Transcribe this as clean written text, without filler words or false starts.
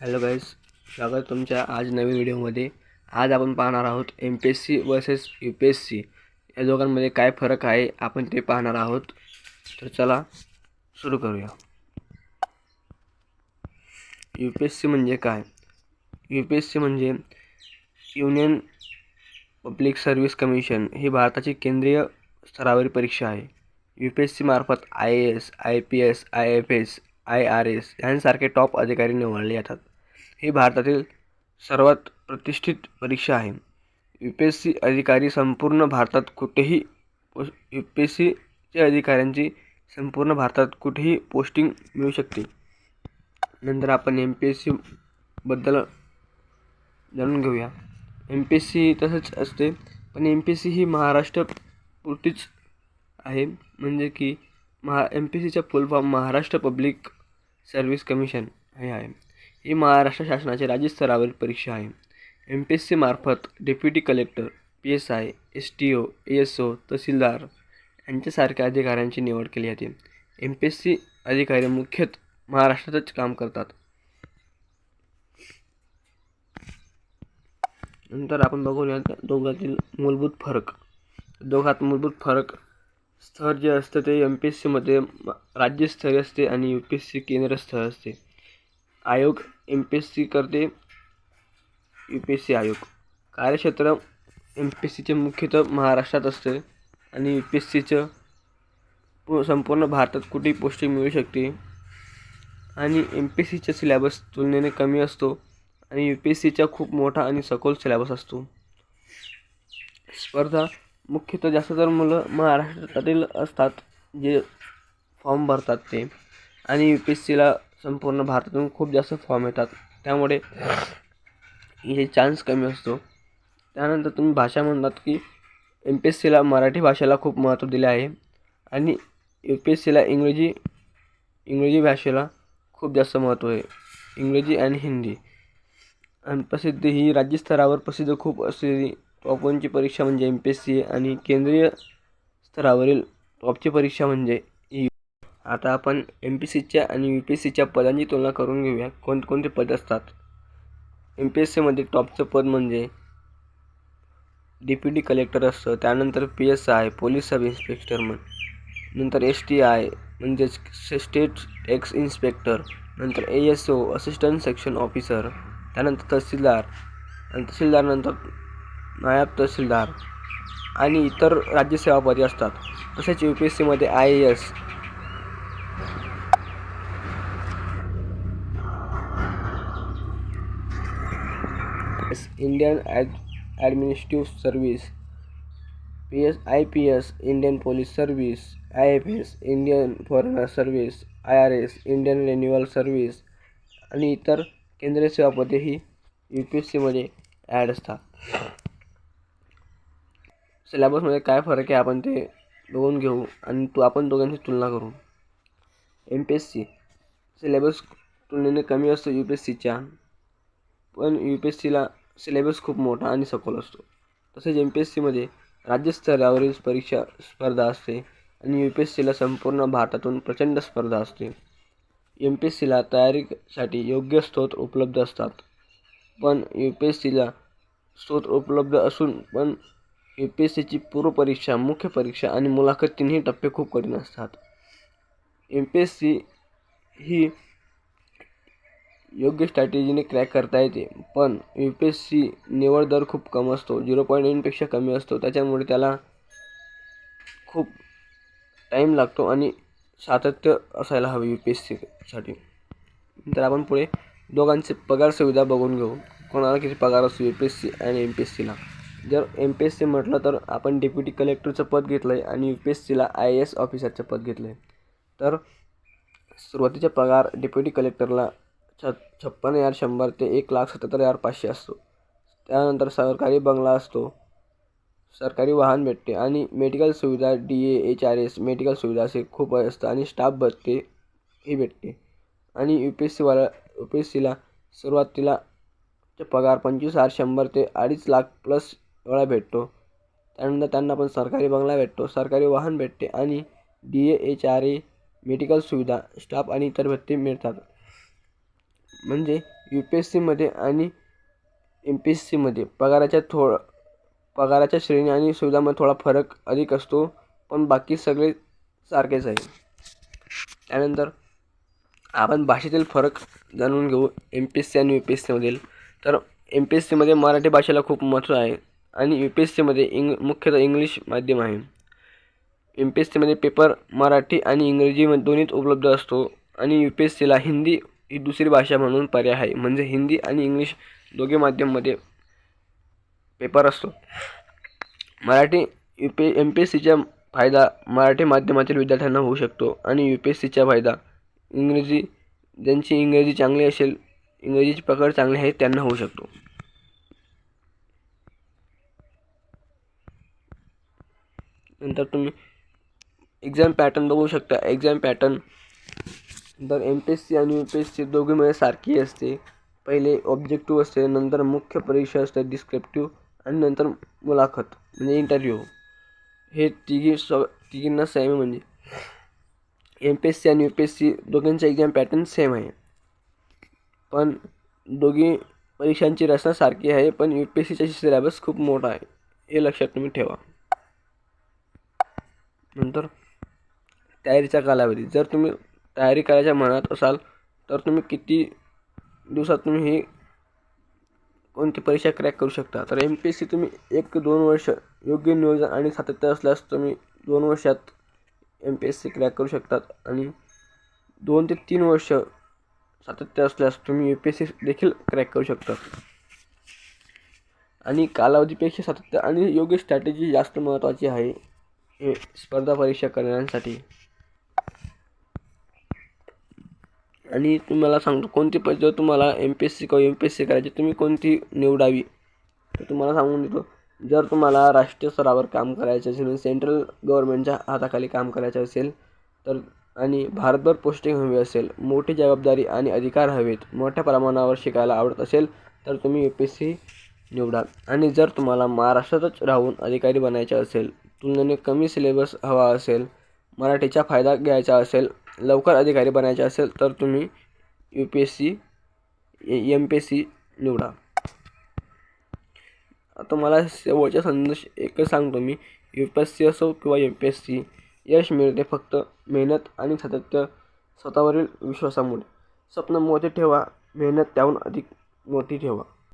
Hello guys, स्वागत तुमच्या आज नवीन व्हिडिओमध्ये। आज आपण पाहणार आहोत MPSC वर्सेस UPSC या दोघांमध्ये काय फरक आहे आपण ते पाहणार आहोत। तर चला सुरू करूया। UPSC म्हणजे काय? UPSC म्हणजे युनियन पब्लिक सर्व्हिस कमिशन ही भारताची केंद्रीय स्तरावरील परीक्षा आहे। UPSC मार्फत IAS, IPS, IFS, IRS यांसारखे टॉप अधिकारी निवडले जातात। ही भारतातील सर्वात प्रतिष्ठित परीक्षा आहे। UPSC अधिकारी संपूर्ण भारतात कुठेही UPSCचे अधिकाऱ्यांची संपूर्ण भारतात कुठेही पोस्टिंग मिळू शकते। नंतर आपण MPSC बद्दल जाणून घेऊया। MPSC तसंच असते, पण MPSC ही महाराष्ट्र पुरतीच आहे। म्हणजे की MPSCचा full form Maharashtra public service commission हे आहे। ही महाराष्ट्र शासनाची राज्य स्तरावरील परीक्षा आहे। MPSC मार्फत deputy collector, PSI, STO, ASO, तहसीलदार यांच्यासारख्या अधिकाऱ्यांची निवड केली जाते। MPSC अधिकारी मुख्यतः महाराष्ट्रातच काम करतात। नंतर आपण बघूया दोघांतील मूलभूत फरक। दोघात मूलभूत फरक स्तर जे असतं ते MPSC मध्ये राज्यस्तरीय असते आणि UPSC केंद्रस्तरीय असते। आयोग MPSC करते, UPSC आयोग। कार्यक्षेत्र MPSCचे मुख्यतः महाराष्ट्रात असते आणि UPSCचं संपूर्ण भारतात कुठेही पोस्टिंग मिळू शकते। आणि MPSCचा सिलेबस तुलनेने कमी असतो आणि UPSCचा खूप मोठा आणि सखोल सिलेबस असतो। स्पर्धा मुख्यतः जास्त तर मुलं महाराष्ट्रातील असतात जे फॉर्म भरतात ते, आणि UPSCला संपूर्ण भारतातून खूप जास्त फॉर्म येतात, त्यामुळे हे चान्स कमी असतो। त्यानंतर तुम्ही भाषा म्हणतात की MPSCला मराठी भाषेला खूप महत्त्व दिले आहे आणि UPSCला इंग्रजी भाषेला खूप जास्त महत्त्व आहे, इंग्रजी आणि हिंदी। आणि प्रसिद्ध ही राज्यस्तरावर प्रसिद्ध खूप असलेली टॉप 1ची परीक्षा म्हणजे MPSC आणि केंद्रीय स्तरावरील टॉपची परीक्षा म्हणजे आता आपण MPSCच्या आणि UPSCच्या पदांची तुलना करून घेऊया। कोणते पद असतात। MPSCमध्ये टॉपचं पद म्हणजे डेप्युटी कलेक्टर असतं। त्यानंतर PSI पोलीस सब इन्स्पेक्टर, नंतर STI म्हणजेच स्टेट टॅक्स इन्स्पेक्टर, नंतर ASO असिस्टंट सेक्शन ऑफिसर, त्यानंतर तहसीलदार आणि तहसीलदारनंतर नायब तहसीलदार आणि इतर राज्यसेवा पदे असतात। तसेच UPSCमध्ये IAS Indian administrative service, IPS Indian police service, IFS Indian foreigner service, IRS Indian renewal service आणि इतर केंद्रीय सेवा पदे ही UPSCमध्ये ॲड असतात। सिलेबसमध्ये काय फरक आहे आपण ते बघून घेऊ आणि आपण दोघांची तुलना करू। MPSC सिलेबस तुलनेने कमी असतो UPSCच्या, पण UPSCला सिलेबस खूप मोठा आणि सखोल असतो। तसेच MPSCमध्ये राज्यस्तरावरील परीक्षा स्पर्धा असते आणि UPSCला संपूर्ण भारतातून प्रचंड स्पर्धा असते। MPSCला तयारीसाठी योग्य स्रोत उपलब्ध असतात, पण UPSCला स्रोत उपलब्ध असून पण UPSCची पूर्व परीक्षा, मुख्य परीक्षा आणि मुलाखत तिन्ही टप्पे खूप कठीण असतात। MPSC ही योग्य स्ट्रॅटेजीने क्रॅक करता येते, पण UPSC निवड दर खूप कमी असतो, 0.9 पेक्षा कमी असतो। त्याच्यामुळे त्याला खूप टाईम लागतो आणि सातत्य असायला हवे UPSCसाठी। नंतर आपण पुढे दोघांचे पगार सुविधा बघून घेऊ। कोणाला किती पगार असतो UPSC आणि MPSCला। जर MPSC म्हटलं तर आपण डेप्युटी कलेक्टरचं पद घेतलं आहे आणि UPSCला IAS ऑफिसरचं पद घेतलं आहे। तर सुरुवातीचा पगार डेप्युटी कलेक्टरला 56,100 ते 1,77,500 असतो। त्यानंतर सरकारी बंगला असतो, सरकारी वाहन भेटते आणि मेडिकल सुविधा DA HRS मेडिकल सुविधा असे खूप असतं आणि स्टाफ भत्ते ही भेटते। आणि UPSCला सुरुवातीला पगार 25,100 ते 2.5 लाख प्लस एवढा भेटतो। त्यानंतर त्यांना पण सरकारी बंगला भेटतो, सरकारी वाहन भेटते आणि DA HRA मेडिकल सुविधा, स्टाफ आणि इतर भत्ते मिळतात। म्हणजे UPSCमध्ये आणि MPSCमध्ये पगाराच्या श्रेणी आणि सुविधांमध्ये थोडा फरक अधिक असतो, पण बाकी सगळे सारखेच आहे. त्यानंतर आपण भाषेतील फरक जाणून घेऊ MPSC आणि UPSCमधील. तर MPSCमध्ये मराठी भाषेला खूप महत्त्व आहे आणि UPSCमध्ये मुख्यतः इंग्लिश माध्यम आहे. MPSCमध्ये पेपर मराठी आणि इंग्रजी दोन्हीत उपलब्ध असतो आणि UPSCला हिंदी ही दुसरी भाषा म्हणून पर्याय आहे. म्हणजे हिंदी आणि इंग्लिश दोघे माध्यममध्ये पेपर असतो. MPSCचा फायदा मराठी माध्यमातील विद्यार्थ्यांना होऊ शकतो आणि UPSCचा फायदा ज्यांची इंग्रजी चांगली असेल, इंग्रजीची पकड चांगली आहे त्यांना होऊ शकतो. नंतर तुम्ही एक्झाम पॅटर्न बघू शकता. एक्झाम पॅटर्न तर MPSC आणि UPSC दोघीमध्ये सारखी असते. पहिले ऑब्जेक्टिव्ह असते, नंतर मुख्य परीक्षा असते डिस्क्रिप्टिव्ह, आणि नंतर मुलाखत म्हणजे इंटरव्ह्यू. हे तिघींना सेम म्हणजे MPSC आणि UPSC दोघांचा एक्झाम पॅटर्न सेम आहे, पण दोघी परीक्षांची रचना सारखी आहे. पण UPSCचा सिलेबस खूप मोठा आहे, हे लक्षात तुम्ही ठेवा. नंतर तयारीचा कालावधी. जर तुम्ही तयारी करायच्या मनात असाल तर तुम्ही किती दिवसात तुम्ही ही कोणती परीक्षा क्रॅक करू शकता. तर MPSC तुम्ही 1 ते 2 वर्ष योग्य नियोजन आणि सातत्य असल्यास तुम्ही 2 वर्षात MPSC क्रॅक करू शकतात आणि 2 ते 3 वर्ष सातत्य असल्यास तुम्ही UPSC देखील क्रॅक करू शकता. आणि कालावधीपेक्षा सातत्य आणि योग्य स्ट्रॅटेजी जास्त महत्त्वाची आहे हे स्पर्धा परीक्षा करण्यासाठी. आणि तुम्हाला सांगतो कोणती पद्धत तुम्हाला MPSC किंवा UPSC करायची, तुम्ही कोणती निवडावी तर तुम्हाला सांगून देतो. जर तुम्हाला राष्ट्रीय स्तरावर काम करायचे असेल, सेंट्रल गव्हर्नमेंटच्या हाताखाली काम करायचे असेल तर, आणि भारतभर पोस्टिंग हवी असेल, मोठी जबाबदारी आणि अधिकार हवेत, मोठ्या प्रमाणावर शिकायला आवडत असेल तर तुम्ही UPSC निवडा. आणि जर तुम्हाला महाराष्ट्रातच राहून अधिकारी बनायचे असेल, तुलनेने कमी सिलेबस हवा असेल, मराठीचा फायदा घ्यायचा असेल, लवकर अधिकारी बनायचे असेल तर तुम्ही MPSC निवडा. आता मला शेवटचा संदेश एकच सांगतो मी, UPSC असो किंवा MPSC, यश मिळते फक्त मेहनत आणि सातत्य, स्वतःवरील विश्वासामुळे. स्वप्न मोठे ठेवा, मेहनत त्याहून अधिक मोठी ठेवा.